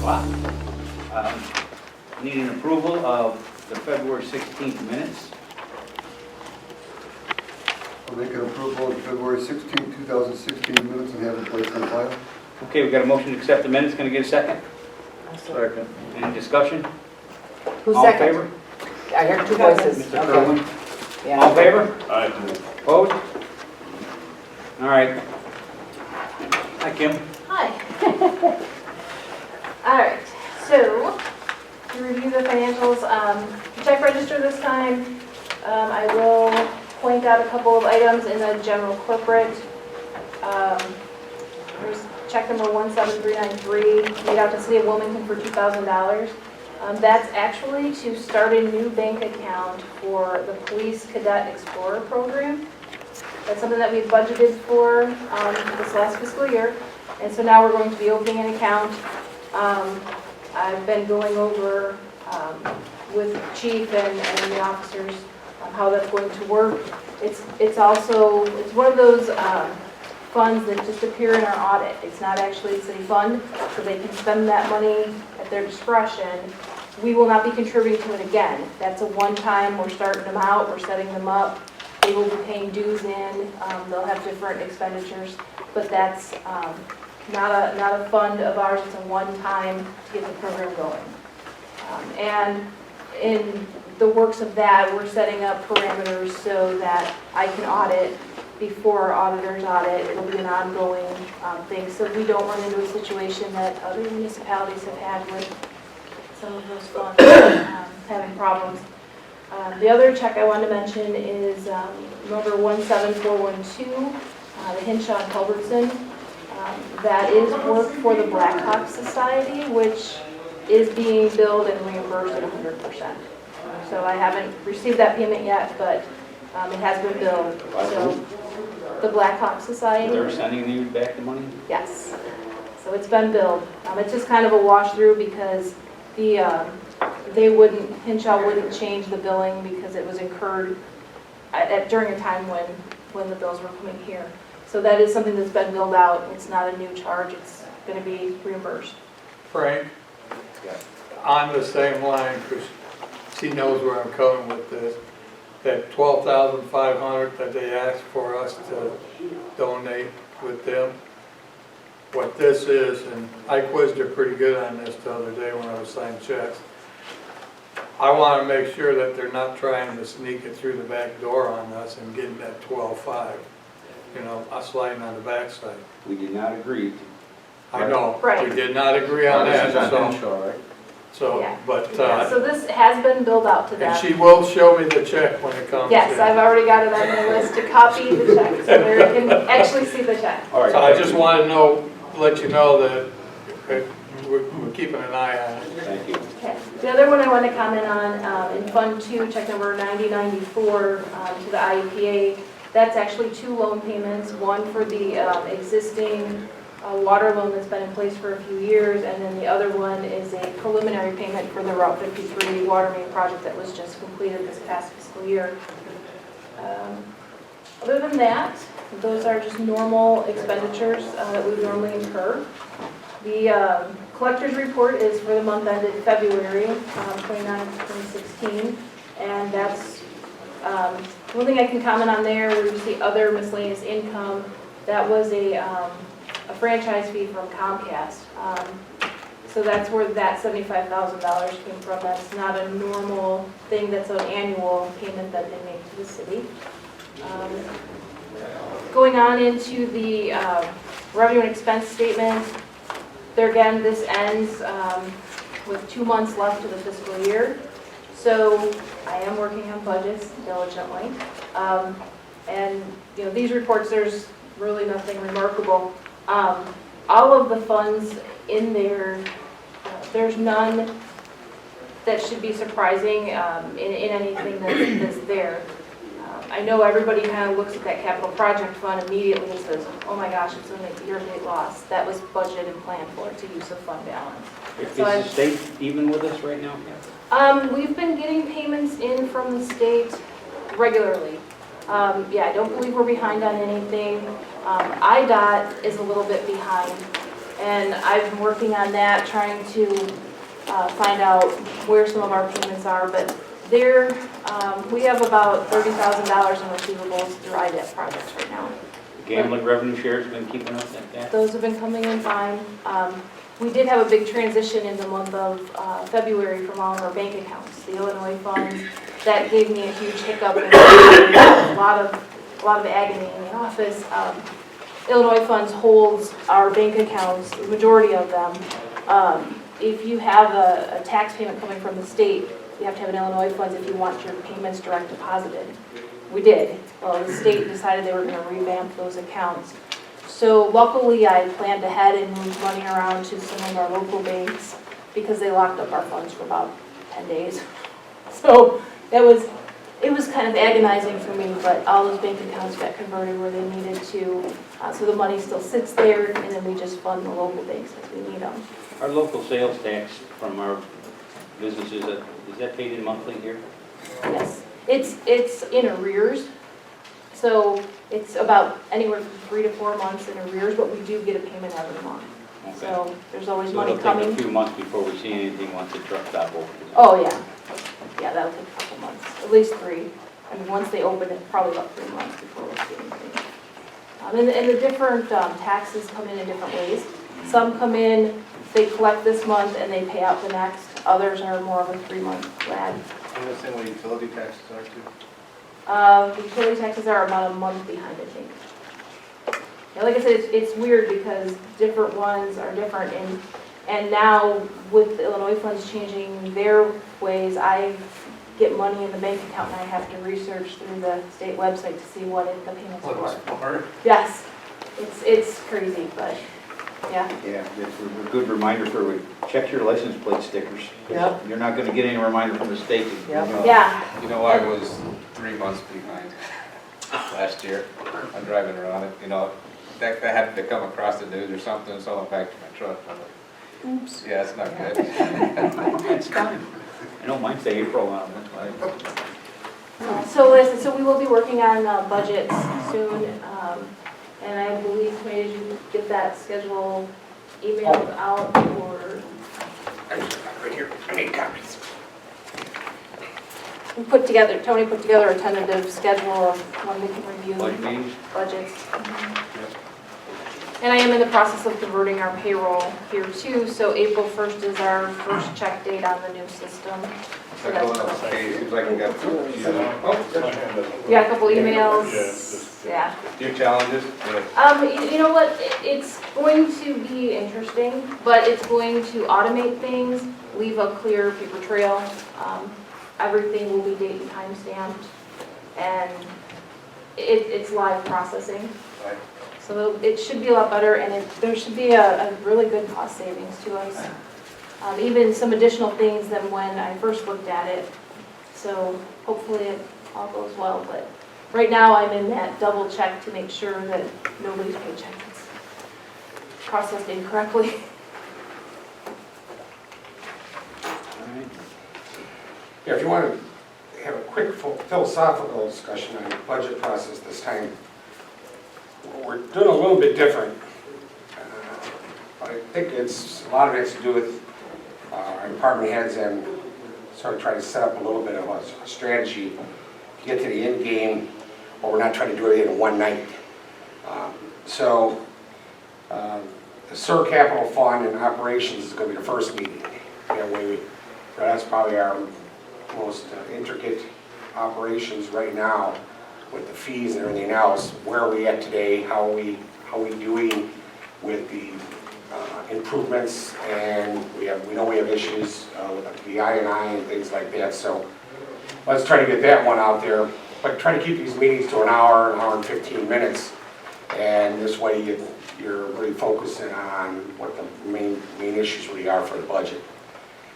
o'clock. Need an approval of the February 16th minutes. I'll make an approval of February 16, 2016 minutes and have it placed on file. Okay, we've got a motion to accept the minutes. Can I get a second? Second. Any discussion? Who's All in second? favor? I heard two voices. Mr. Okay. Kerwin? Yeah. All in favor? Aye. Opposed? All right. Hi, Kim. Hi. All right, so to review the financials, check register this time. I will point out a couple of items in the general corporate. There's check number 17393, made out to City of Wilmington for $2,000. That's actually to start a new bank account for the Police Cadet Explorer program. That's something that we budgeted for this last fiscal year. And so now we're going to be opening an account. I've been going over with Chief and the officers how that's going to work. It's one of those funds that just appear in our audit. It's not actually a city fund, so they can spend that money at their discretion. We will not be contributing to it again. That's a one-time, we're starting them out, we're setting them up. They will be paying dues in, they'll have different expenditures, but that's not a fund of ours, it's a one-time to get the program going. And in the works of that, we're setting up parameters so that I can audit before our auditors audit. It'll be an ongoing thing, so we don't run into a situation that other municipalities have had with some of those funds having problems. The other check I wanted to mention is number 17412, the Hinshaw and Culbertson. That is work for the Blackhawk Society, which is being billed and reimbursed at 100%. So I haven't received that payment yet, but it has been billed. So the Blackhawk Society. They're sending you back the money? Yes. So it's been billed. It's just kind of a wash through because Hinshaw wouldn't change the billing because it was incurred during a time when the bills were coming here. So that is something that's been billed out. It's not a new charge. It's going to be reimbursed. Frank, on the same line, because she knows where I'm coming with this, that $12,500 that they asked for us to donate with them, what this is, and I quizzed her pretty good on this the other day when I was signing checks. I want to make sure that they're not trying to sneak it through the back door on us and getting that 12.5. You know, us sliding on the backside. We did not agree. I know, Right. we did not agree on that, so, Yeah. but, So this has been billed out to them. and she will show me the check when it comes in. Yes, I've already got it on my list to copy the check so they can actually see the check. All right. So I just want to let you know that we're keeping an eye on it. Thank you. Okay. The other one I want to comment on, in Fund 2, check number 9094 to the IEPA, that's actually two loan payments, one for the existing water loan that's been in place for a few years, and then the other one is a preliminary payment for the Route 53 water main project that was just completed this past fiscal year. Other than that, those are just normal expenditures that we normally incur. The collector's report is for the month ended February 29, 2016, and that's one thing I can comment on there. Where you see other miscellaneous income, that was a franchise fee from Comcast. So that's where that $75,000 came from. That's not a normal thing, that's an annual payment that they make to the city. Going on into the revenue and expense statement, there again, this ends with 2 months left of the fiscal year. So I am working on budgets diligently. And you know, these reports, there's really nothing remarkable. All of the funds in there, there's none that should be surprising in anything that's there. I know everybody kind of looks at that capital project fund immediately and says, oh my gosh, it's a year-to-date loss. That was budgeted and planned for to use of fund balance. Is the state even with us right now? We've been getting payments in from the state regularly. Yeah, I don't believe we're behind on anything. IDOT is a little bit behind. And I've been working on that, trying to find out where some of our payments are, but we have about $30,000 in receivables through IDEP projects right now. Gambling revenue shares been keeping up like that? Those have been coming in fine. We did have a big transition in the month of February from all of our bank accounts. The Illinois funds, that gave me a huge hiccup and a lot of agony in the office. Illinois funds holds our bank accounts, the majority of them. If you have a tax payment coming from the state, you have to have an Illinois funds if you want your payments direct deposited. We did. Well, the state decided they were going to revamp those accounts. So luckily, I planned ahead and moved money around to some of our local banks because they locked up our funds for about 10 days. So it was kind of agonizing for me, but all those bank accounts got converted where they needed to. So the money still sits there, and then we just fund the local banks as we need them. Our local sales tax from our businesses, is that paid in monthly here? Yes, it's in arrears. So it's about anywhere from 3 to 4 months in arrears, but we do get a payment every month. Okay. So there's always So money it'll take coming. a few months before we see anything once the truck stop opens. Oh, yeah. Yeah, that'll take a couple months, at least 3. I mean, once they open it, probably about 3 months before we see anything. And the different taxes come in different ways. Some come in, they collect this month and they pay out the next. Others are more of a 3-month lag. And the same way utility taxes are too? Utility taxes are about a month behind, I think. Yeah, like I said, it's weird because different ones are different, and now with the Illinois funds changing their ways, I get money in the bank account and I have to research through the state website to see what the payments are. Yes, it's crazy, but yeah. Yeah, it's a good reminder for, check your license plate stickers. Yep. You're not gonna get any reminder from the state. Yep. Yeah. You know, I was 3 months behind last year. I'm driving around it, you know, that happened to come across the news or something, so I went back to my truck. I'm like, oops, yeah, it's not good. It's fine. I know mine say April on it, that's why. So we will be working on budgets soon, and I believe, did you get that schedule emailed out or? Right here, I need copies. Tony put together a tentative schedule of when we can review Budget meetings? budgets. And I am in the process of converting our payroll here too, so April 1st is our first check date on the new system. So Like going that's, okay, seems like we got some, you got a couple emails, yeah. few challenges. Yeah. You know what, it's going to be interesting, but it's going to automate things, leave a clear paper trail. Everything will be date and time stamped, and it's live processing. Right. So it should be a lot better, and there should be a really good cost savings to us. Even some additional things than when I first looked at it. So hopefully it all goes well, but right now I'm in that double check to make sure that nobody's paycheck is processed incorrectly. Yeah, if you want to have a quick philosophical discussion on the budget process this time, we're doing a little bit different. I think a lot of it has to do with our department heads and sort of trying to set up a little bit of a strategy to get to the end game, where we're not trying to do it in one night. The SIR Capital Fund and Operations is going to be the first meeting. That way, that's probably our most intricate operations right now with the fees and everything else. Where are we at today? How are we doing with the improvements? And we know we have issues with the I&I and things like that. So let's try to get that one out there. But try to keep these meetings to an hour and 15 minutes. And this way you're really focusing on what the main issues really are for the budget.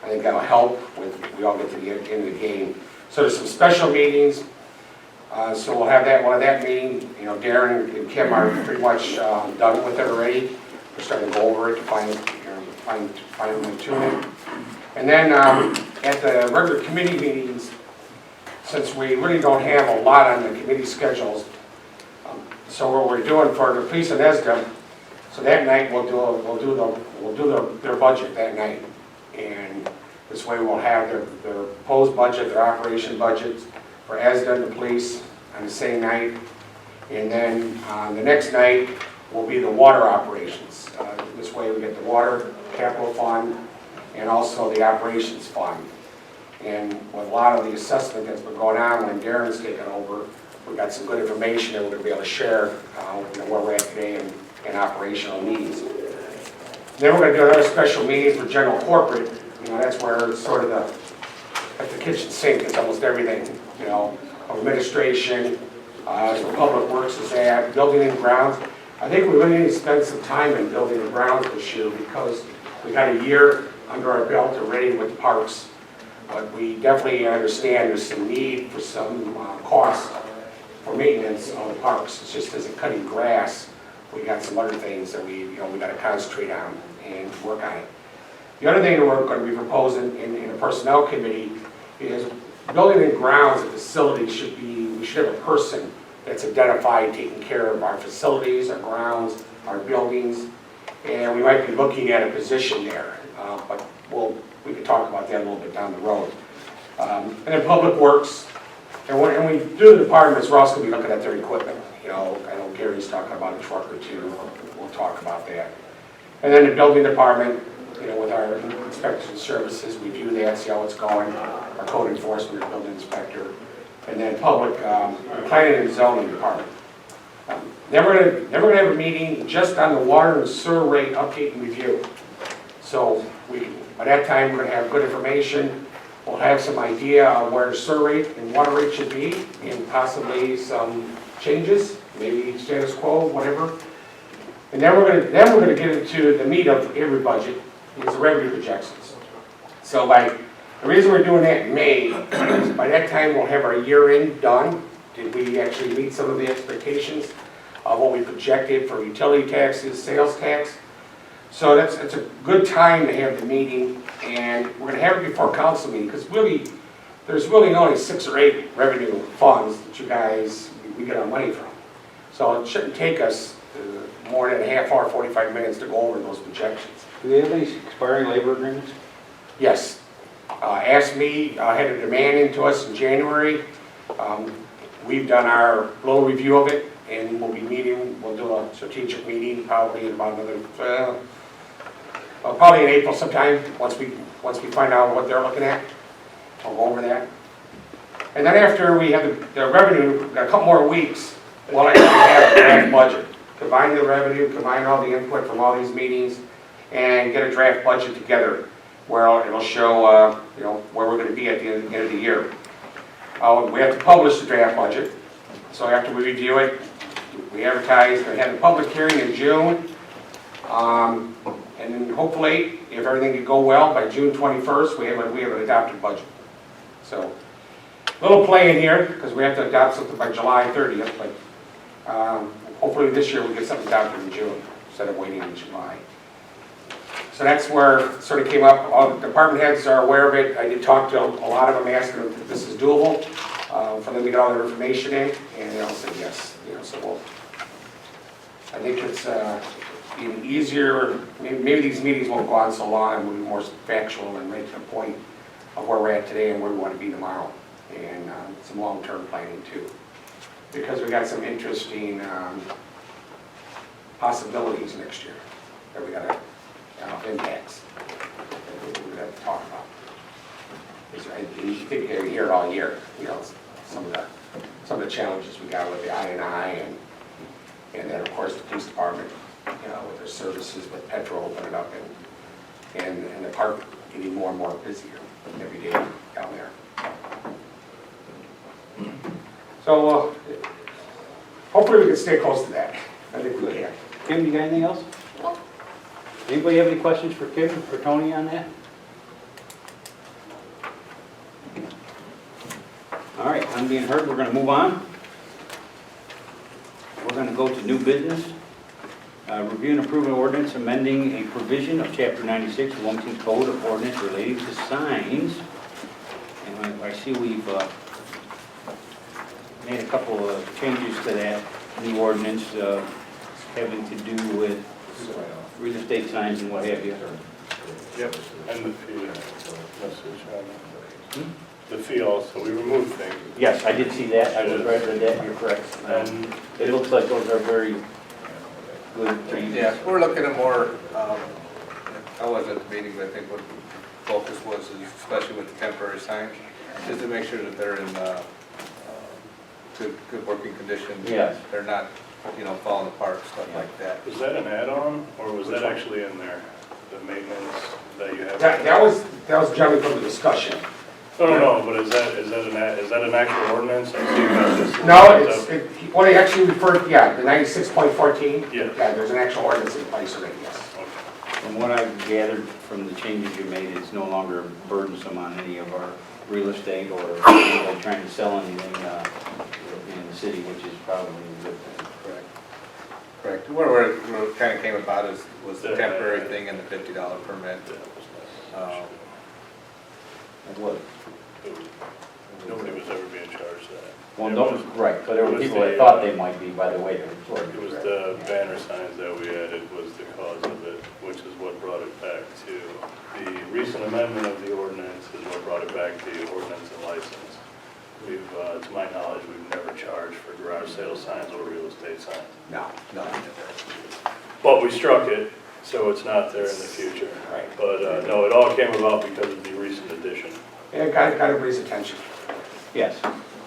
I think that'll help we all get to the end of the game. So there's some special meetings. So we'll have one of that meeting. You know, Darren and Kim are pretty much done with it already. We're starting to go over it to fine tune it. And then at the regular committee meetings, since we really don't have a lot on the committee schedules, so what we're doing for the police and ESDA, So that night, we'll do their budget that night. And this way we'll have their proposed budget, their operation budgets for ASDA and the police on the same night. And then the next night will be the water operations. This way we get the water capital fund and also the operations fund. And with a lot of the assessment that's been going on when Darren's taken over, we got some good information that we're going to be able to share where we're at today in operational needs. Then we're going to do another special meeting for general corporate. That's where it's sort of at the kitchen sink, it's almost everything, administration, where public works is at, building and grounds. I think we really need to spend some time in building and grounds this year because we got a year under our belt already with parks. But we definitely understand there's some need for some cost for maintenance on the parks. It just isn't cutting grass. We got some other things that we got to concentrate on and work on it. The other thing that we're going to be proposing in the personnel committee is building and grounds and facilities we should have a person that's identified taking care of our facilities, our grounds, our buildings, and we might be looking at a position there, but we can talk about that a little bit down the road. And then public works, and when we do the departments, we're also going to be looking at their equipment. I know Gary's talking about a truck or two. We'll talk about that. And then the building department, with our inspection services, review that, see how it's going. Our code enforcement, our building inspector, and then public planning and zoning department. Then we're going to have a meeting just on the water and sewer rate update and review. So by that time, we're going to have good information. We'll have some idea of where sewer rate and water rate should be, and possibly some changes, maybe status quo, whatever. And then we're going to get into the meat of every budget, is the revenue projections. So the reason we're doing that in May is by that time we'll have our year end done. Did we actually meet some of the expectations of what we projected for utility taxes, sales tax? So it's a good time to have the meeting, and we're going to have it before council meeting because there's really only 6 or 8 revenue funds that we get our money from. So it shouldn't take us more than a half hour, 45 minutes to go over those projections. Do we have any expiring labor agreements? Yes. ASME had a demand into us in January. We've done our little review of it, and we'll do a strategic meeting probably in about another, probably in April sometime, once we find out what they're looking at. We'll go over that. And then after we have the revenue, got a couple more weeks, we'll actually have a draft budget. Combine the revenue, combine all the input from all these meetings, and get a draft budget together where it'll show where we're going to be at the end of the year. We have to publish the draft budget. So after we review it, we advertise, we have a public hearing in June. And then hopefully, if everything could go well, by June 21st, we have an adopted budget. So a little play in here, because we have to adopt something by July 30th, but hopefully this year we'll get something adopted in June, instead of waiting in July. So that's where it sort of came up. All the department heads are aware of it. I did talk to a lot of them, asking them if this is doable, for them to get all their information in, and they all said yes. So I think it's even easier. Maybe these meetings won't go on so long, and we'll be more factual and right to the point of where we're at today and where we want to be tomorrow, and some long-term planning too, because we got some interesting possibilities next year that we got to. Impacts that we have to talk about. You think you hear it all year, some of the challenges we got with the I&I, and then of course the police department, with their services, with petrol opening up, and the park getting more and more busier every day down there. So hopefully we can stay close to that. I think we can. Kim, you got anything else? Anybody have any questions for Kim or Tony on that? All right, I'm being heard. We're going to move on. We're going to go to new business. Review and approve an ordinance amending a provision of Chapter 96 of Wilmington Code of Ordinance relating to signs. And I see we've made a couple of changes to that new ordinance having to do with estate signs and what have you. Yep, and the fee, message on it. The fee also, we removed things. Yes, I did see that, I was right with that, you're correct. And It looks like those are very good changes. Yeah, we're looking at more, I wasn't at the meeting, but I think what the focus was, is especially with the temporary signs, is to make sure that they're in good working condition. Yes. They're not, falling apart, stuff like that. was that an add-on, or was that actually in there? The maintenance that you have? That was generally from the discussion. No, but is that an actual ordinance? I see that this- No, what he actually referred, the 96.14? Yes. Yeah, there's an actual ordinance in place already, yes. Okay. From what I've gathered from the changes you made, it's no longer burdensome on any of our real estate or anybody trying to sell anything in the city, which is probably a good thing. Correct. Where it kind of came about was the temporary thing and the $50 permit. What? Nobody was ever being charged that. Well, no, right, but there were people that thought they might be by the way they were sorted. It was the banner signs that we added was the cause of it, which is what brought it back to. The recent amendment of the ordinance is what brought it back to the ordinance and license. We've, to my knowledge, we've never charged for garage sale signs or real estate signs. No. But we struck it, so it's not there in the future. Right. But, no, it all came about because of the recent addition. And it got everybody's attention. Yes.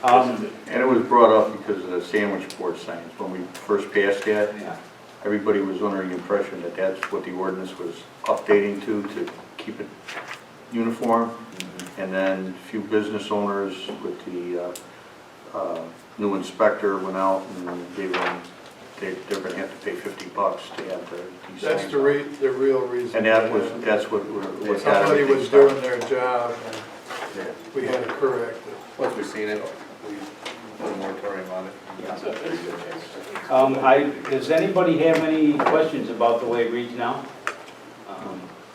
And it was brought up because of the sandwich board signs. When we first passed that, Yeah. everybody was under the impression that that's what the ordinance was updating to keep it uniform. And then a few business owners with the new inspector went out and gave them, they're going to have to pay $50 to have these That's signs. the real reason. And that's what got Somebody everything was started. doing their job, and we had to correct it. Once we've seen it, we put a moratorium on it. Does anybody have any questions about the way it reads now?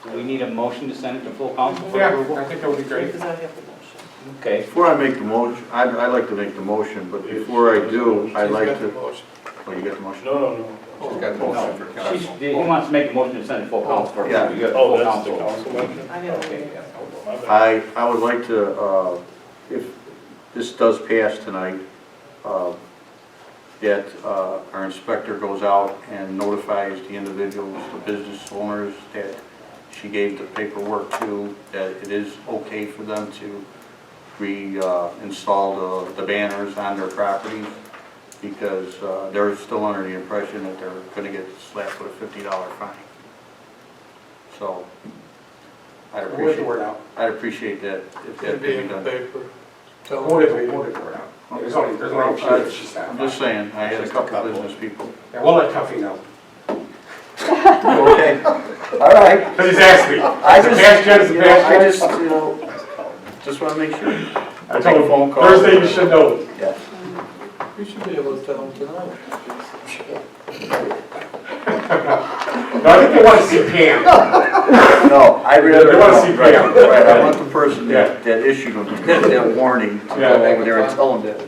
Do we need a motion to send it to full council for Yeah, approval? I think that would be great. Because I have the motion. Okay. Before I make the motion, I'd like to make the motion, but before I do, I'd She's like got the to, motion. oh, you got the motion? No. She's got the motion for council. He wants to make a motion to send it to full council for Yeah. approval. You got the Oh, full that's the council. council motion? I got Okay. it. My bad. I would like to, if this does pass tonight, that our inspector goes out and notifies the individuals, the business owners that she gave the paperwork to, that it is okay for them to reinstall the banners on their properties, because they're still under the impression that they're going to get slapped with a $50 fine. So I'd We'll get the word out. appreciate that if that It'd could be be in the done. paper. Tell We'll get them. the word out. There's only a few that she's I'm not. just saying, I had a couple business people. Yeah, we'll let Tuffy know. Okay, all right. Because he's asked me. I Is it past yet? Is it past yet? Just want to make sure. I told him, Thursday you should know. Yeah. You should be able to tell them tonight. No, I think they want to see Pam. No, I really. They want to see Pam. Right, I want the person that issued them, that warning, to go over there and tell them that.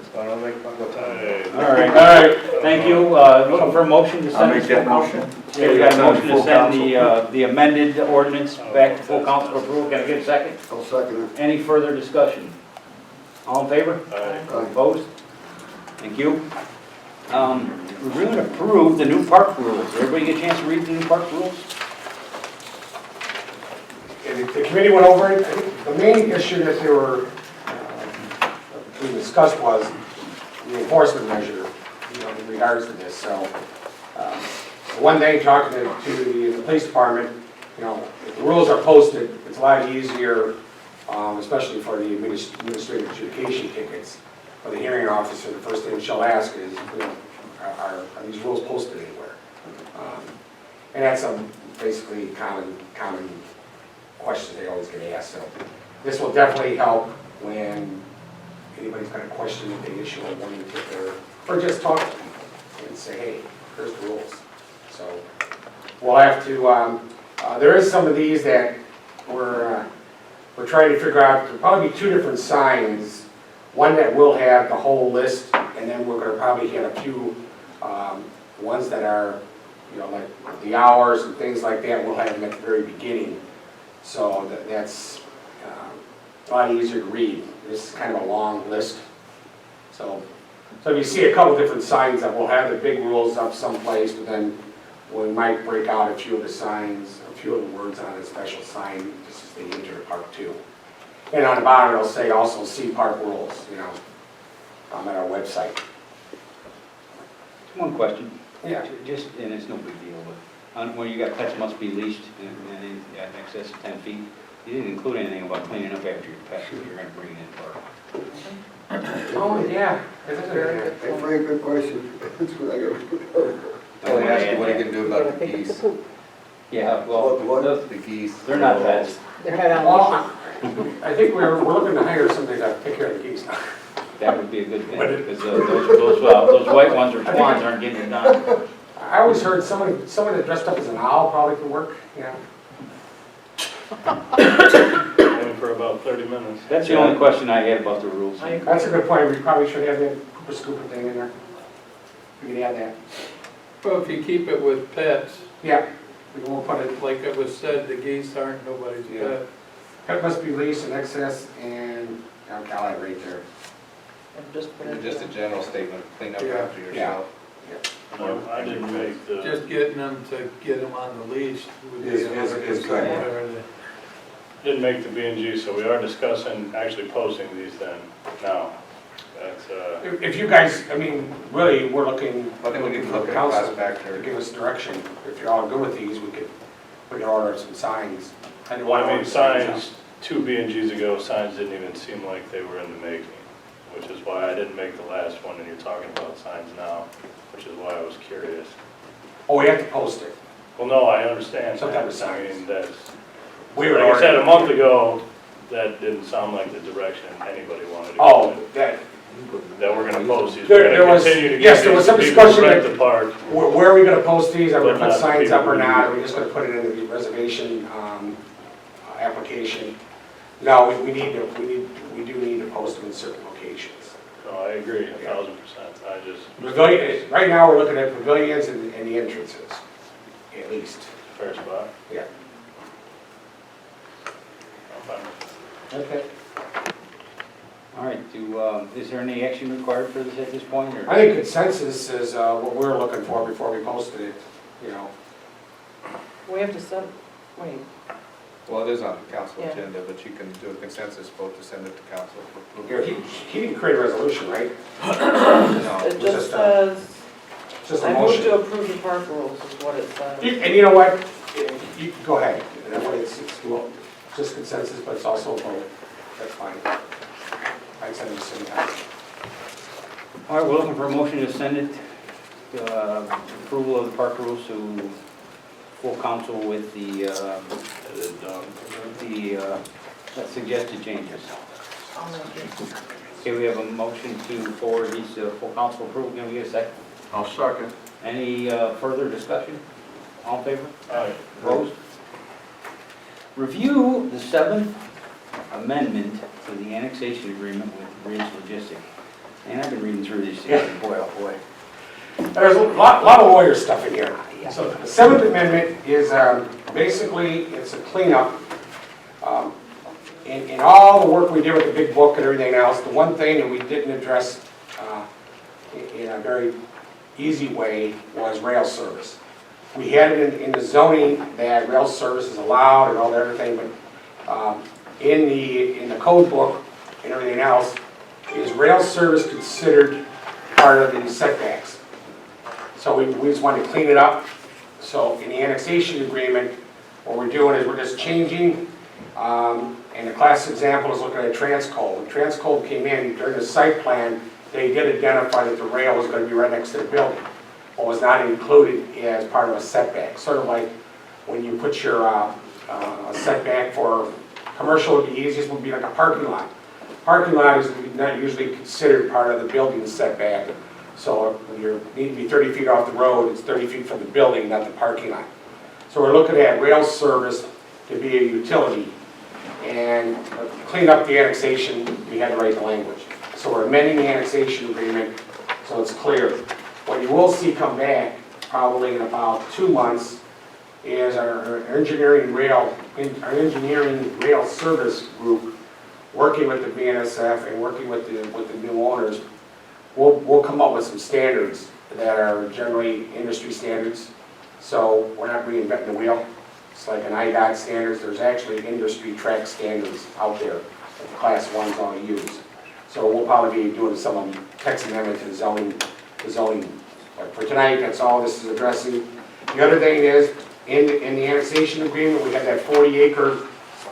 All right, thank you. Looking for a motion to I'll send make this to that full motion. council? Okay, we got a motion to send the amended ordinance back to full council for approval. Can I get a second? I'll second it. Any further discussion? All in favor? Aye. Opposed? Thank you. We're going to approve the new park rules. Everybody get a chance to read the new park rules? And the committee went over it. I think the main issue that they were, we discussed was the enforcement measure, in regards to this. So, one day talking to the police department, if the rules are posted, it's a lot easier, especially for the administrative adjudication tickets. For the hearing officer, the first thing she'll ask is, are these rules posted anywhere? And that's a basically common question they always get asked. So this will definitely help when anybody's got a question if they issue a warning ticket, or just talk to them and say, hey, here's the rules. So we'll have to, there is some of these that we're trying to figure out. There'll probably be two different signs. One that will have the whole list, and then we're going to probably hit a few ones that are you know, like the hours and things like that, we'll have them at the very beginning. So that's a lot easier to read. This is kind of a long list. So if you see a couple different signs that we'll have the big rules up someplace, but then we might break out a few of the signs, a few of the words on a special sign, just as they enter the park too. And on the bottom it'll say also see park rules, you know, at our website. One question. Yeah. Just, and it's no big deal, but where you got pets must be leashed and in excess of 10 feet, you didn't include anything about cleaning up after your pet that you're gonna bring in the park. Oh, yeah. That's a very good Hey, Frank, good question. That's what I got. I would ask you what are you gonna do about the geese? Yeah, well, The geese. they're not pets. They're not on Well, I think we're looking to hire somebody to take care of the geese now. That would be a good thing, because those white ones or swans aren't getting it done. I always heard someone that dressed up as an owl probably could work, yeah. Only for about 30 minutes. That's the only question I had about the rules. I agree. That's a good point, we probably should have that pooper scooper thing in there. We could add that. Well, if you keep it with pets, Yeah, we won't put it, like it was said, the geese aren't nobody's pet. pet must be leased in excess and, I'll add right there. And just put it. Just a general statement, clean up Yeah. after yourself. No, I didn't make the, Just getting them to get them on the leash would be Is another good. concern. didn't make the B&G, so we are discussing actually posting these then, now. That's, If you guys, I mean, really, we're looking. I think we can look at council class factor. to give us direction. If you're all good with these, we could order some signs. well, I mean, signs, 2 B&Gs ago, signs didn't even seem like they were in the making, which is why I didn't make the last one, and you're talking about signs now, which is why I was curious. Oh, we have to post it. Well, no, I understand. Some type of that. I signs. mean, that's, We would like I said, order. a month ago, that didn't sound like the direction anybody wanted to go Oh, in. that, That we're gonna post these, There- we're there gonna was- continue to yes, get there was these some to people discussion who rent that- the park. where are we gonna post these? Are we gonna But put not signs up or people not? who- Are we just gonna put it in the reservation, application? No, we do need to post them in certain locations. No, I agree, 1,000%. I just, Pavilion, right now, we're looking at pavilions and the entrances, at least. fair spot. Yeah. I'm fine. Okay. All right, is there any action required for this at this point, or? I think consensus is what we're looking for before we posted it, you know. We have to send, wait, Well, it is on the council Yeah. agenda, but you can do a consensus vote to send it to council for Here, approval. he didn't create a resolution, right? No. it was just just a- says, Just a I move to motion. approve the park rules is what it says. And you know what? You go ahead. That way it's well, just consensus, but it's also a vote. That's fine. I'd send it at the same time. All right, we're looking for a motion to send it, approval of the park rules to full council with the suggested changes. I'll make it. Okay, we have a motion to forward these to full council approval. Can we get a second? I'll second. Any further discussion? All in favor? Aye. Opposed? Review the 7th amendment to the annexation agreement with Ridge Logistics. And I've been reading through these things, and boy, oh boy. There's a lot of lawyer stuff in here. So the Seventh Amendment is basically, it's a cleanup. In all the work we did with the big book and everything else, the one thing that we didn't address in a very easy way was rail service. We had it in the zoning that rail service is allowed and all that other thing, but in the code book and everything else, is rail service considered part of the setbacks? So we just wanted to clean it up. So in the annexation agreement, what we're doing is we're just changing, and the class example is looking at Transcold. When Transcold came in, during the site plan, they did identify that the rail was going to be right next to the building. What was not included as part of a setback. Sort of like when you put your setback for commercial, would be easiest, would be like a parking lot. Parking lot is not usually considered part of the building setback. So when you need to be 30 feet off the road, it's 30 feet from the building, not the parking lot. So we're looking at rail service to be a utility. And to clean up the annexation, we had to write the language. So we're amending the annexation agreement so it's clear. What you will see come back probably in about 2 months, is our engineering rail service group, working with the BNSF and working with the new owners, we'll come up with some standards that are generally industry standards. So we're not reinventing the wheel. It's like an IDOT standards. There's actually industry track standards out there that the class 1s all use. So we'll probably be doing some text amendment to zoning. But for tonight, that's all this is addressing. The other thing is, in the annexation agreement, we had that 40-acre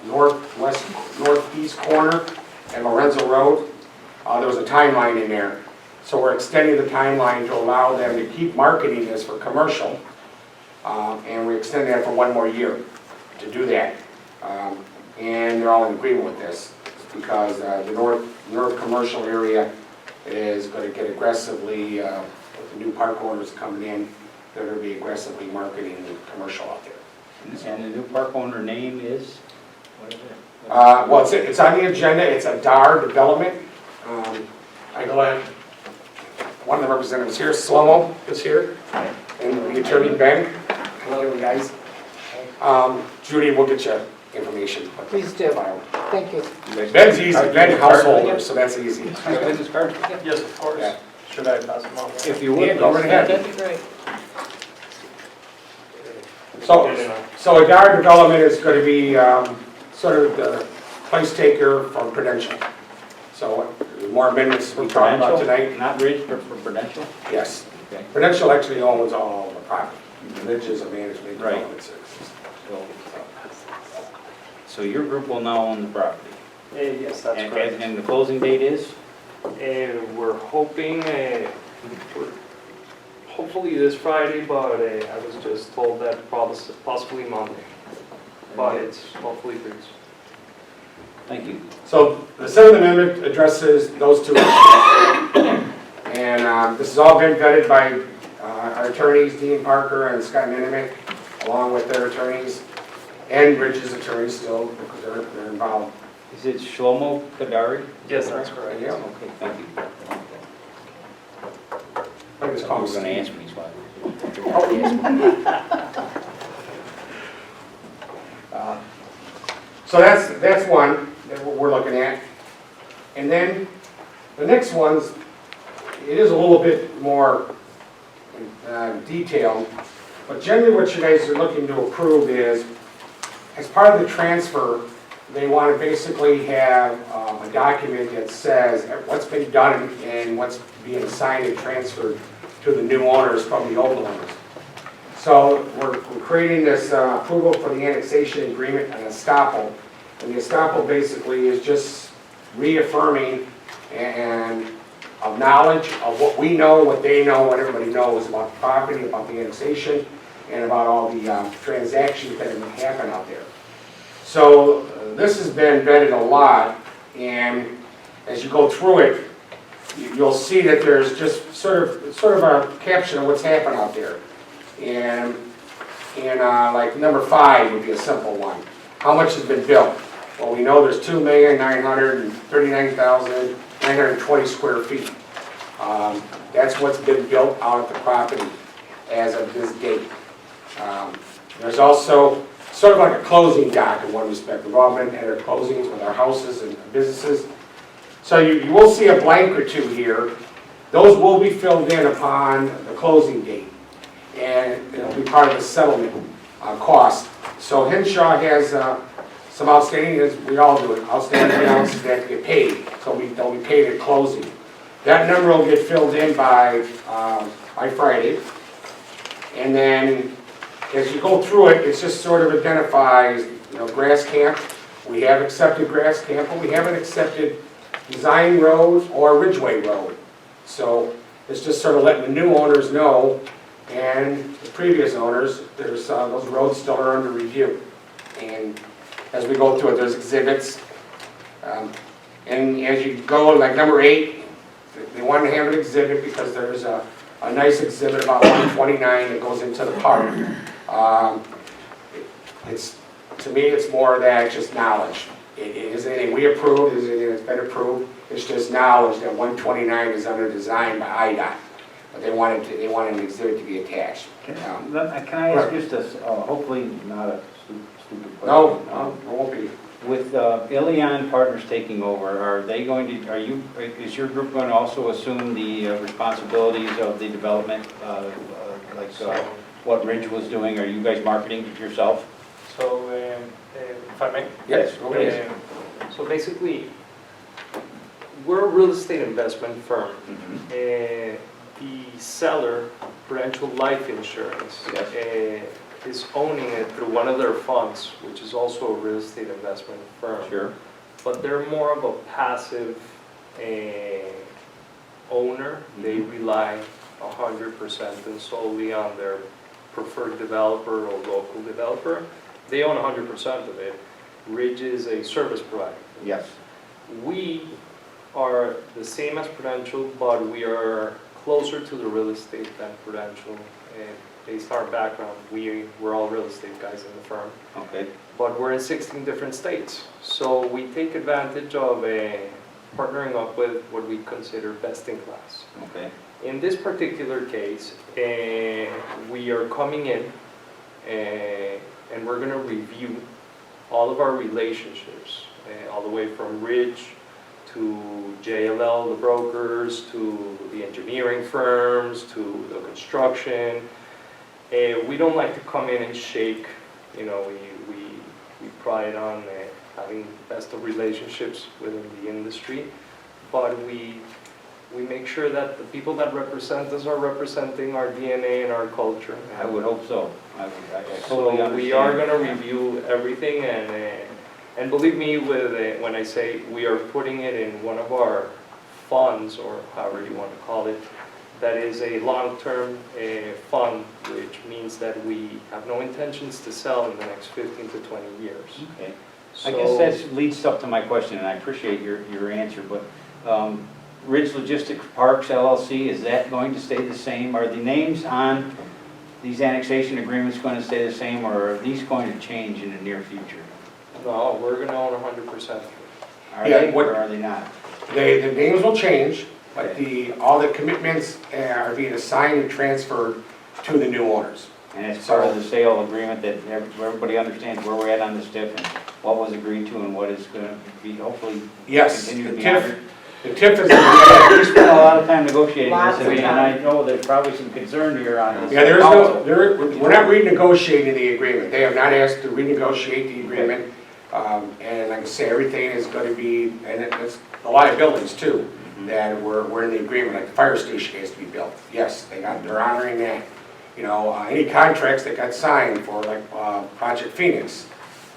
northeast corner at Lorenzo Road. There was a timeline in there. So we're extending the timeline to allow them to keep marketing this for commercial. And we extend that for 1 more year to do that. And they're all in agreement with this because the north commercial area is going to get aggressively, with the new park owners coming in, they're going to be aggressively marketing the commercial out there. And the new park owner name is? What is it? Well, it's on the agenda. It's a DAR development. I go ahead. One of the representatives here, Slomo, is here, and the attorney Ben. Hello, guys. Judy will get you information. Please do. Thank you. Ben's easy. Ben householder, so that's easy. Business card? Yes, of course. Yeah. Should I pass them on? If you would, Yeah, go right ahead. That'd be great. So a DAR development is going to be sort of the place taker for Prudential. So more amendments we talked about tonight. Not Ridge, but for Prudential? Yes. Okay. Prudential actually owns all the property. Ridge is a management Right. development services. So your group will now own the property? Yes, that's And- correct. And the closing date is? We're hoping, hopefully this Friday, but I was just told that possibly Monday. But it's hopefully pretty soon. Thank you. So the Seventh Amendment addresses those two issues. And this has all been vetted by our attorneys, Dean Parker and Scott Ninemick, along with their attorneys, and Ridge's attorneys still, because they're involved. Is it Shlomo Kadari? Yes, that's correct. Yeah. Okay, thank you. I just You call were him going to Steve. ask me, so So that's one that we're looking at. And then the next one's, it is a little bit more detailed, but generally what you guys are looking to approve is, as part of the transfer, they want to basically have a document that says what's been done and what's being assigned and transferred to the new owners from the old owners. So we're creating this approval for the annexation agreement and estoppel. And the estoppel basically is just reaffirming and of knowledge of what we know, what they know, what everybody knows about the property, about the annexation, and about all the transactions that have happened out there. So this has been vetted a lot, and as you go through it, you'll see that there's just sort of a caption of what's happened out there. And like number 5 would be a simple one. How much has been built? Well, we know there's 2,939,920 square feet. That's what's been built out of the property as of this date. There's also sort of like a closing doc in one respect. We've all been at our closings with our houses and businesses. So you will see a blank or two here. Those will be filled in upon the closing date. And it'll be part of the settlement cost. So Henshaw has some outstanding, as we all do, outstanding balances that have to get paid. So they'll be paid at closing. That number will get filled in by Friday. And then as you go through it, it just sort of identifies, grass camp. We have accepted grass camp, but we haven't accepted Design Road or Ridgeway Road. So it's just sort of letting the new owners know, and the previous owners, there's those roads still are under review. And as we go through it, there's exhibits. And as you go, like number 8, they want to have an exhibit because there's a nice exhibit about 129 that goes into the park. To me, it's more of that, just knowledge. It isn't anything we approved, it isn't anything that's been approved. It's just knowledge that 129 is under design by IDOT. but they wanted an exhibit to be attached. Can I ask just a, hopefully not a stupid question? No, it won't be. With Elion Partners taking over, are they going to, is your group going to also assume the responsibilities of the development, like what Ridge was doing? Are you guys marketing it yourself? So, if I may? Yes, go ahead. So basically, we're a real estate investment firm. The seller, Prudential Life Insurance, is owning it through one of their funds, which is also a real estate investment firm. Sure. But they're more of a passive owner. They rely 100% and solely on their preferred developer or local developer. They own 100% of it. Ridge is a service provider. Yes. We are the same as Prudential, but we are closer to the real estate than Prudential. Based on our background, we're all real estate guys in the firm. Okay. But we're in 16 different states. So we take advantage of partnering up with what we consider best in class. Okay. In this particular case, we are coming in and we're going to review all of our relationships, all the way from Ridge to JLL, the brokers, to the engineering firms, to the construction. We don't like to come in and shake. You know, we pride on having best of relationships within the industry, but we make sure that the people that represent us are representing our DNA and our culture. I would hope so. I totally understand. We are going to review everything, and believe me, when I say we are putting it in one of our funds, or however you want to call it, that is a long-term fund, which means that we have no intentions to sell in the next 15 to 20 years. Okay. So, I guess that leads up to my question, and I appreciate your answer, but Ridge Logistics Parks LLC, is that going to stay the same? Are the names on these annexation agreements going to stay the same, or are these going to change in the near future? no, we're going to own 100%. Are they, or are they not? The names will change, but all the commitments are being assigned and transferred to the new owners. And it's part of the sale agreement that everybody understands where we're at on this TIF and what was agreed to and what is going to be hopefully Yes, continue the to be honored. TIF is. We spent a lot of time negotiating Lots this, of and time. I know there's probably some concern here on this. Yeah, we're not renegotiating the agreement. They have not asked to renegotiate the agreement. And like I say, everything is going to be, and it's a lot of buildings too, that were in the agreement, like the fire station has to be built. Yes, they're honoring that. You know, any contracts that got signed for like Project Phoenix,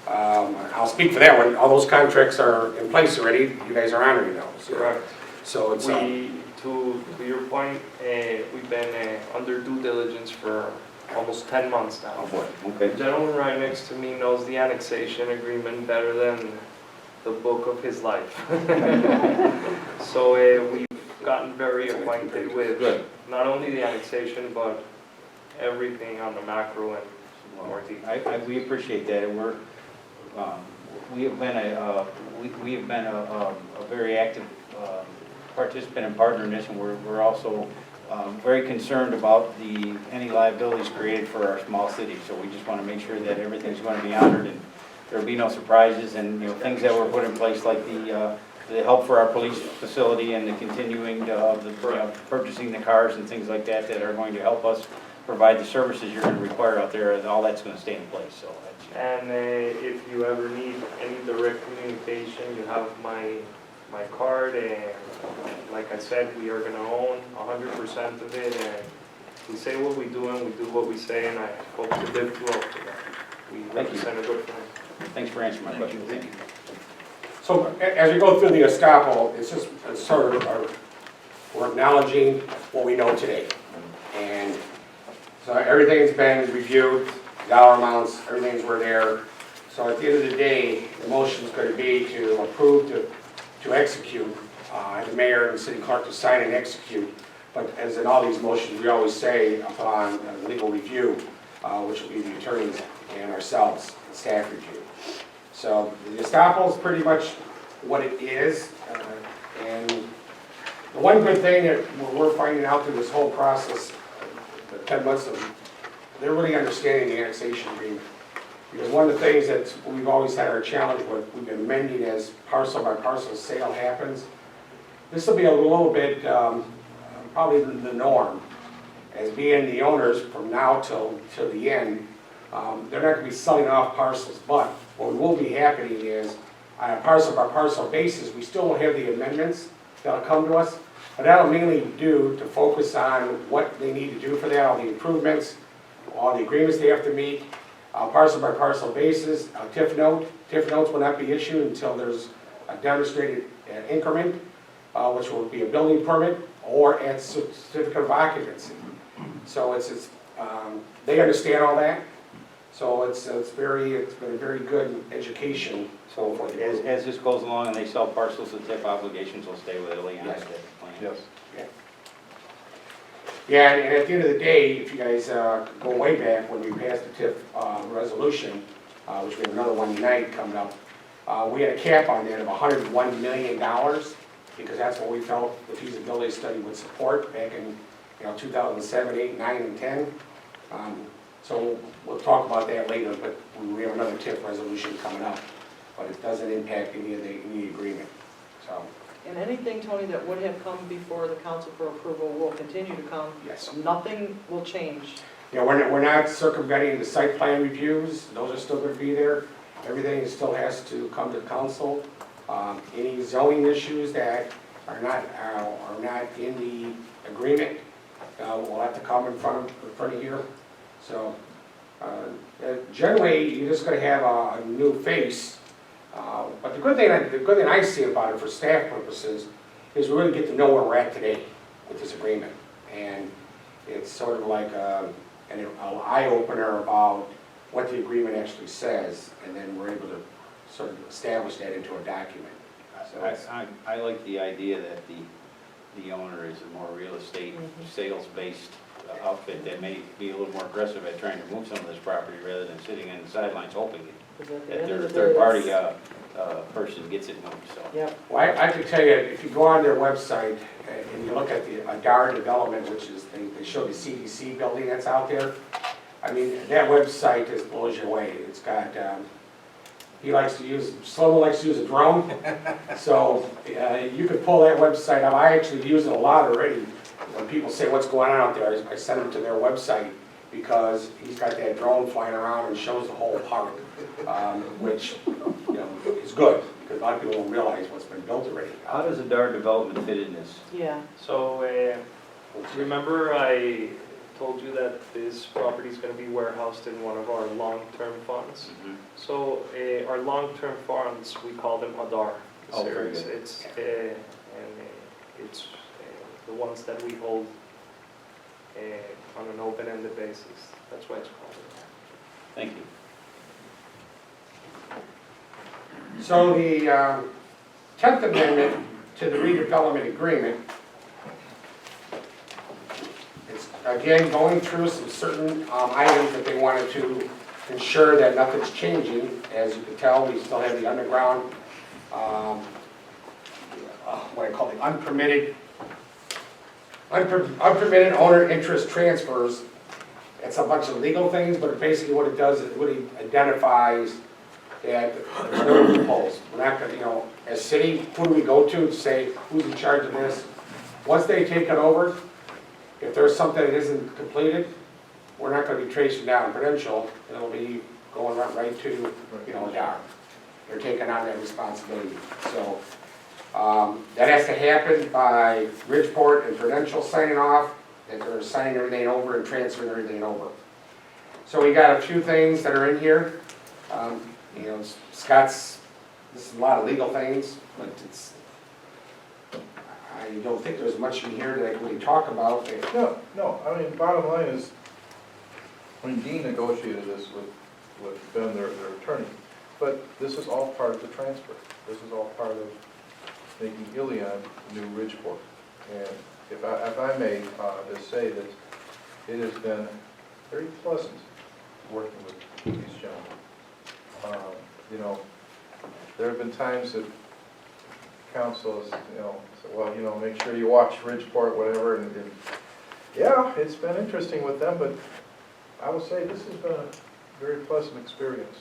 I'll speak for that one. All those contracts are in place already. You guys are honoring those. Correct. So it's To your point, we've been under due diligence for almost 10 months now. Okay. The gentleman right next to me knows the annexation agreement better than the book of his life. So we've gotten very acquainted with not only the annexation, but everything on the macro and more detail. We appreciate that, and we have been a very active participant and partner in this, and we're also very concerned about any liabilities created for our small city. So we just want to make sure that everything's going to be honored and there'll be no surprises, and things that were put in place, like the help for our police facility and the continuing of the purchasing the cars and things like that are going to help us provide the services you're going to require out there, and all that's going to stay in place. So And if you ever need any direct communication, you have my card, and like I said, we are going to own 100% of it, and we say what we do and we do what we say, and I hope to live to up to that. We represent a good firm. thanks for answering my question. Thank you. So as we go through the estoppel, it's sort of we're acknowledging what we know today. And so everything's been reviewed, dollar amounts, everything's were there. So at the end of the day, the motion is going to be to approve to execute, the mayor and the city clerk to sign and execute. But as in all these motions, we always say upon legal review, which will be the attorneys and ourselves, the staff review. So the estoppel is pretty much what it is, and The one good thing that we're finding out through this whole process, the 10 months of, they're really understanding the annexation agreement. Because one of the things that we've always had our challenge with, we've been amending as parcel by parcel sale happens. This will be a little bit, probably the norm, as being the owners from now till the end. They're not gonna be selling off parcels, but what will be happening is, on a parcel by parcel basis, we still won't have the amendments that'll come to us, but that'll mainly do to focus on what they need to do for that, all the improvements, all the agreements they have to meet, parcel by parcel basis, a TIF note. TIF notes will not be issued until there's a demonstrated increment, which will be a building permit or a certificate of occupancy. So they understand all that. So it's been a very good education. So as this goes along and they sell parcels, the TIF obligations will stay with Elion. Yes. Yes. Yeah, and at the end of the day, if you guys go way back when we passed the TIF resolution, which we have another one tonight coming up, we had a cap on that of $101 million, because that's what we felt the feasibility study would support back in 2007, 8, 9, and 10. So we'll talk about that later, but we have another TIF resolution coming up, but it doesn't impact any of the agreement. So. And anything, Tony, that would have come before the council for approval will continue to come. Yes. Nothing will change. Yeah, we're not circumventing the site plan reviews. Those are still going to be there. Everything still has to come to council. Any zoning issues that are not in the agreement will have to come in front of here. So generally, you're just going to have a new face. But the good thing I see about it for staff purposes is we really get to know where we're at today with this agreement. And it's sort of like an eye-opener about what the agreement actually says, and then we're able to sort of establish that into a document. So I like the idea that the owner is a more real estate sales-based outfit that may be a little more aggressive at trying to move some of this property rather than sitting on the sidelines hoping that their third-party person gets it moved, so. Yep. well, I can tell you, if you go on their website and you look at the Adar development, which is, they show the CDC building that's out there. I mean, that website just blows you away. It's got, Sloan likes to use a drone. So you could pull that website up. I actually use it a lot already. When people say what's going on out there, I send them to their website because he's got that drone flying around and shows the whole park, which is good because a lot of people don't realize what's been built already. How does Adar development fit in this? Yeah. So, remember I told you that this property is going to be warehoused in one of our long-term funds? So, our long-term funds, we call them Adar. Oh, very good. It's the ones that we hold on an open-ended basis. That's why it's called Adar. Thank you. So the 10th Amendment to the redevelopment agreement, it's again going through some certain items that they wanted to ensure that nothing's changing. As you can tell, we still have the underground, what I call the unpermitted owner interest transfers. It's a bunch of legal things, but basically what it does is it really identifies that there's no loopholes. We're not going to, as city, who do we go to say who's in charge of this? Once they take it over, if there's something that isn't completed, we're not going to be tracing down Prudential. It'll be going right to, Adar. They're taking on that responsibility. So that has to happen by Bridgeport and Prudential signing off, that they're signing everything over and transferring everything over. So we got a few things that are in here. Scott's, this is a lot of legal things, but I don't think there's much in here that I can really talk about. No, I mean, bottom line is, Dean negotiated this with Ben, their attorney, but this is all part of the transfer. This is all part of making Elion new Bridgeport. And if I may just say that it has been very pleasant working with these gentlemen. There have been times that council is, say, well, make sure you watch Ridgeport, whatever, and yeah, it's been interesting with them, but I will say this has been a very pleasant experience.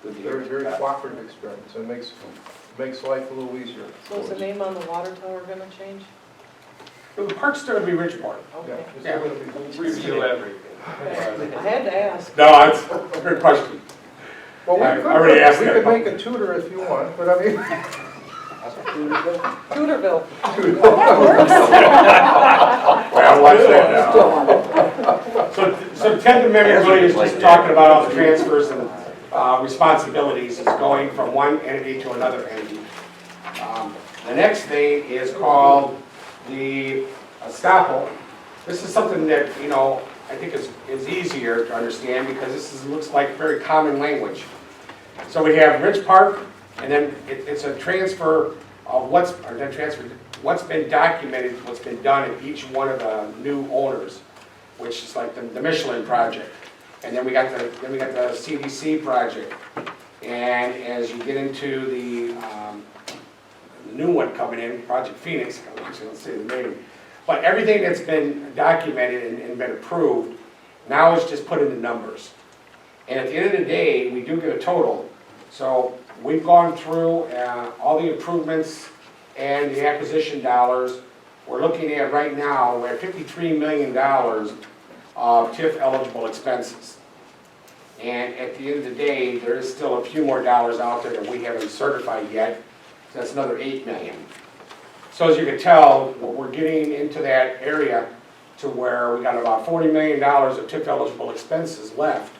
Good to hear. Very cooperative experience, and makes life a little easier. So is the name on the water tower gonna change? The park's still gonna be Ridgeport. Yeah, Okay. it's Yeah. still gonna be- Review everything. Okay. I had to ask. No, it's a good question. Well, I already asked we that. could make a tutor if you want, but I mean. Tudorville. Well, watch that now. So 10th Amendment really is just talking about all the transfers and responsibilities is going from one entity to another entity. The next thing is called the estoppel. This is something that, I think is easier to understand because looks like very common language. So we have Ridge Park, and then it's a transfer of what's been documented, what's been done in each one of the new owners, which is like the Michelin project. And then we got the CDC project. And as you get into the new one coming in, Project Phoenix, I'm not going to say the name, but everything that's been documented and been approved now is just put into numbers. And at the end of the day, we do get a total. So we've gone through all the improvements and the acquisition dollars. We're looking at right now, we're at $53 million of TIF eligible expenses. And at the end of the day, there is still a few more dollars out there that we haven't certified yet. So that's another $8 million. So as you can tell, we're getting into that area to where we got about $40 million of TIF eligible expenses left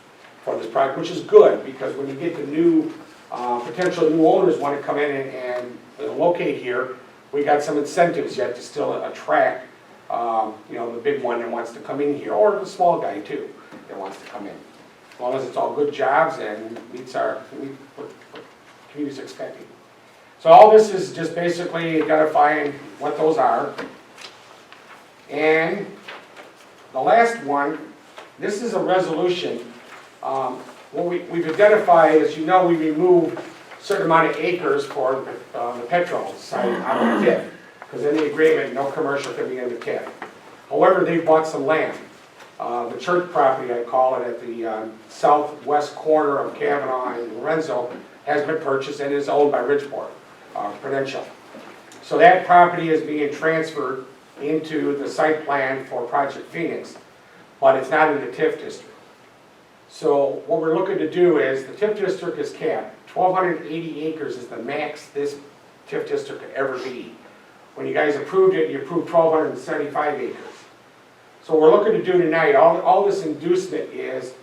for this project, which is good because when you get the new potential new owners want to come in and locate here, we got some incentives yet to still attract the big one that wants to come in here, or the small guy too that wants to come in. As long as it's all good jobs and meets what the community's expecting. So all this is just basically identifying what those are. And the last one, this is a resolution. We've identified, as you know, we removed a certain amount of acres for the petrol site on the TIF, because in the agreement, no commercial can be in the TIF. However, they bought some land. The church property, I call it, at the southwest corner of Kavanaugh and Lorenzo, has been purchased and is owned by Ridgeport Prudential. So that property is being transferred into the site plan for Project Phoenix, but it's not in the TIF district. So what we're looking to do is, the TIF district is capped. 1,280 acres is the max this TIF district could ever be. When you guys approved it, you approved 1,275 acres. So what we're looking to do tonight, all this inducement is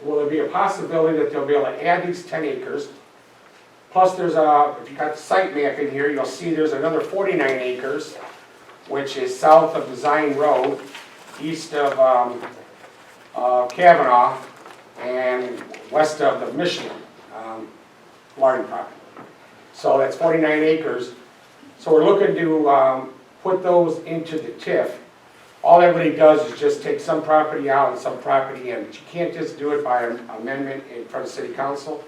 will there be a possibility that they'll be able to add these 10 acres, plus there's if you got the site map in here, you'll see there's another 49 acres, which is south of Design Road, east of Kavanaugh, and west of the Michelin Larding property. So that's 49 acres. So we're looking to put those into the TIF. All that really does is just take some property out and some property in, but you can't just do it by an amendment in front of City Council.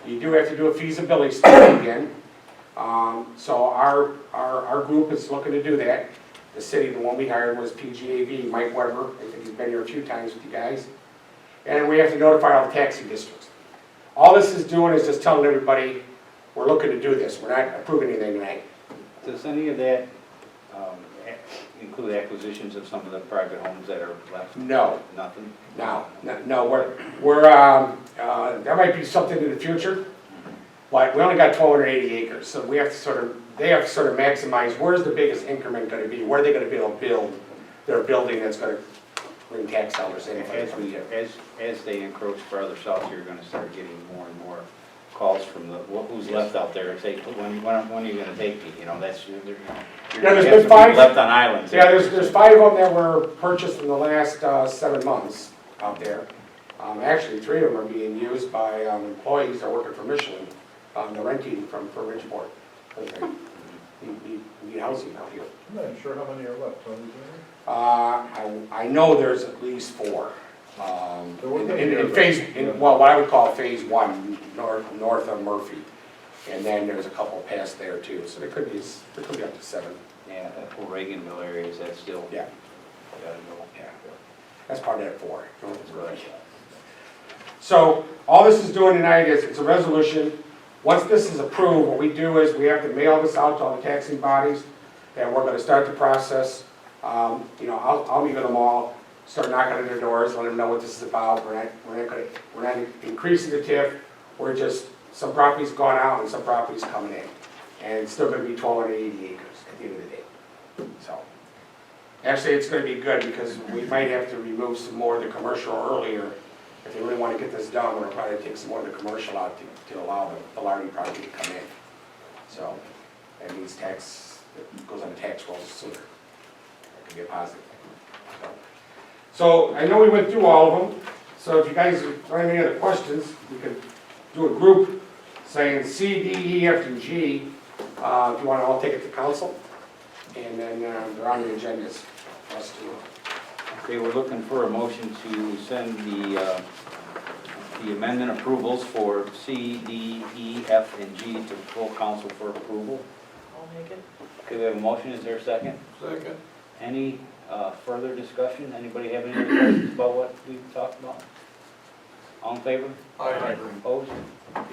You do have to do a feasibility study again. So our group is looking to do that. The city, the one we hired was PGAV, Mike Weber. I think he's been here a few times with you guys. And we have to notify all the taxing districts. All this is doing is just telling everybody, we're looking to do this. We're not approving anything tonight. Does any of that include acquisitions of some of the private homes that are left? No. Nothing? No, that might be something in the future, but we only got 1,280 acres, so we have to they have to sort of maximize where's the biggest increment going to be, where are they going to be able to build their building that's going to bring tax dollars in. As they encroach farther south, you're going to start getting more and more calls from who's left out there and say, when are you going to take me? That's there's been 5 left on islands. Yeah, there's 5 of them that were purchased in the last 7 months out there. Actually, 3 of them are being used by employees that are working for Michelin. They're renting from Ridgeport. We need housing out here. I'm not sure how many are left. Are we doing I know there's at least 4. So we're gonna In get phase, what I would call phase 1, north of Murphy. And then there's a couple past there too, so there could be up to 7. Yeah, that whole Reaganville area, is that still? Yeah. Gotta go. Yeah. That's part of that 4. So all this is doing tonight is, it's a resolution. Once this is approved, what we do is we have to mail this out to all the taxing bodies, and we're gonna start the process. You know, I'll meet with them all, start knocking on their doors, let them know what this is about. We're not increasing the TIF, we're just, some property's gone out and some property's coming in. And it's still gonna be 1,280 acres at the end of the day. So, actually, it's gonna be good because we might have to remove some more of the commercial earlier. If they really wanna get this done, we're gonna probably take some more of the commercial out to allow the Lardy property to come in. So, that means it goes on the tax rolls sooner. That could be a positive thing. So, I know we went through all of them, so if you guys have any other questions, we can do a group saying C, D, E, F, and G. If you want to all take it to council, and then they're on the agendas for us to. Okay, we're looking for a motion to send the amendment approvals for C, D, E, F, and G to full council for approval. I'll make it. Okay, we have a motion, is there a second? Second. Any further discussion? Anybody have any other questions about what we've talked about? All in favor? Aye. Opposed? All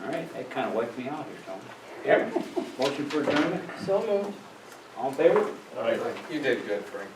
right, that kind of wiped me out here, Tony. Yep. Motion for adjournment? So moved. All in favor? All right. You did good, Frank.